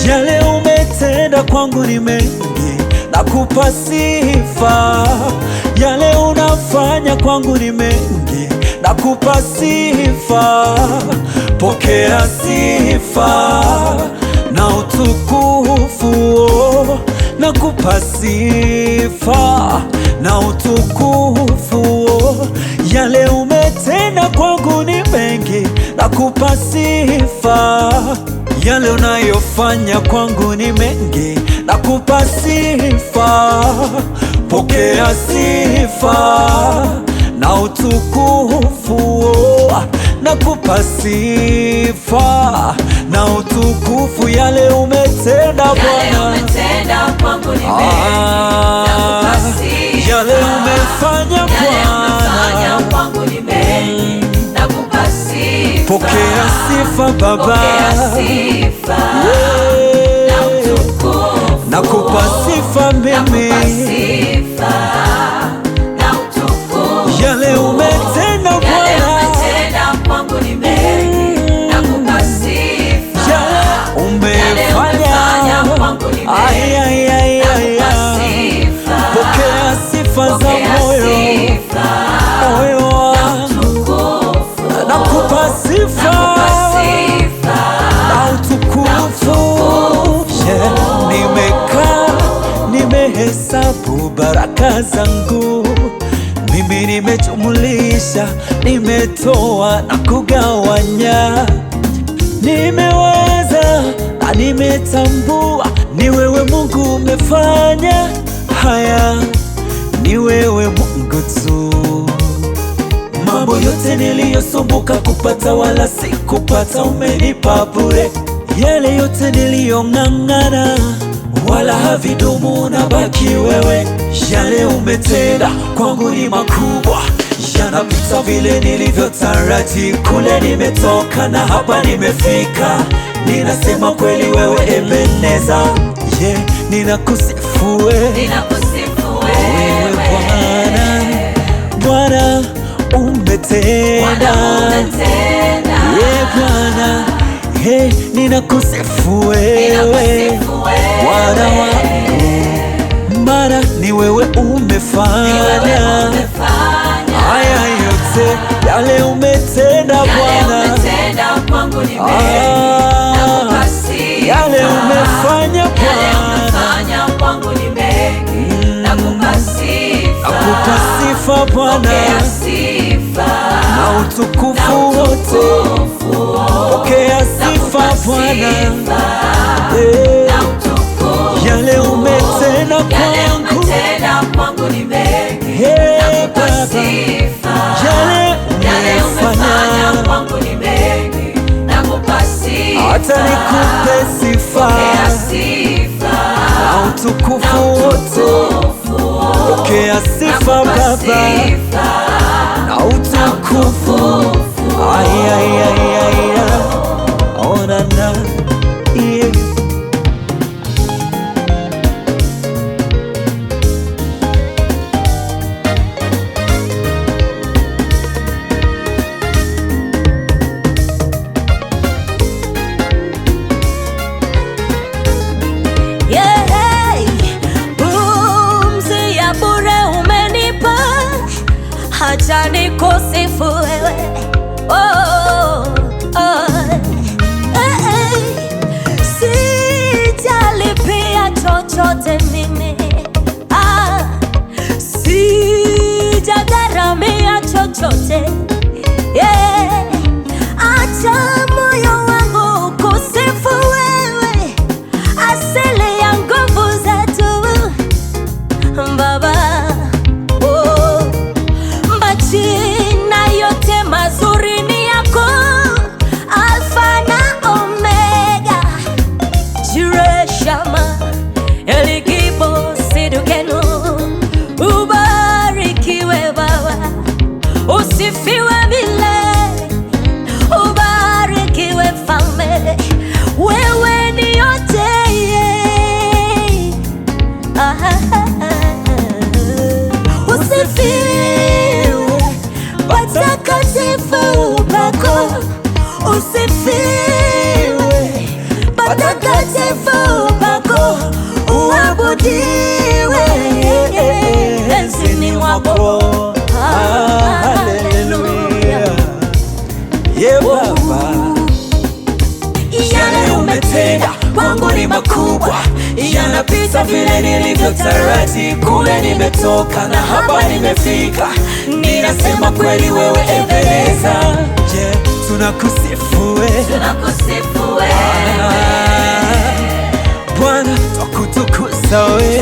Yale umetenda kwangu ni mengi, nakupa sifa. Yale unafanya kwangu ni mengi, nakupa sifa. Pokea sifa na utukufu, nakupa sifa na utukufu. Yale umetenda kwangu ni mengi, nakupa sifa. Yale unayofanya kwangu ni mengi, nakupa sifa. Pokea sifa na utukufu, nakupa sifa na utukufu. Yale umetenda Bwana, yale umefanya Bwana, pokea sifa Baba, nakupa sifa mimi. Yale umetenda Bwana, yale umefanya, pokea sifa za moyo wangu, nakupa sifa na utukufu. Nimekaa nimehesabu baraka zangu, mimi nimejumulisha, nimetoa na kugawanya, nimewaza na nimetambua, ni wewe Mungu umefanya haya, ni wewe Mungu tu. Mambo yote niliyosumbuka kupata wala sikupata, umenipa bure. Yale yote niliyong'ang'ana wala havidumu, nabaki wewe. Yale umetenda kwangu ni makubwa, yanapita vile nilivyotaraji. Kule nimetoka na hapa nimefika, ninasema kweli wewe Ebeneza. Ninakusifu wewe Bwana, umetenda Bwana, ninakusifu wewe Bwana wangu, mara ni wewe umefanya haya yote. Yale umetenda Bwana, yale umefanya Bwana, nakupa sifa Bwana na utukufu wote. Pokea sifa Bwana, yale umetenda kwangu, Baba, yale umefanya, hata nikupe sifa na utukufu wote. Pokea sifa Baba na utukufu. Onana, yeah. Pumzi ya bure umenipa, acha nikusifu wewe. Sijalipia chochote mimi, sijagharamia chochote. Acha moyo wangu kusifu wewe, asili ya nguvu zetu Baba. Majina yote mazuri ni yako, Alfa na Omega, Jireh, Shama, El Gibbor, Usifiwe patakatifu pako, usifiwe patakatifu pako, uabudiwe enzini mwako. Haleluya. Ye Baba, yale umetenda kwangu ni makubwa, yanapita vile nilivyotaraji. Kule nimetoka na hapa nimefika, ninasema kweli wewe Ebeneza. Je, tunakusifu wewe, Tunakusifu wewe Bwana, twakutukuza wewe.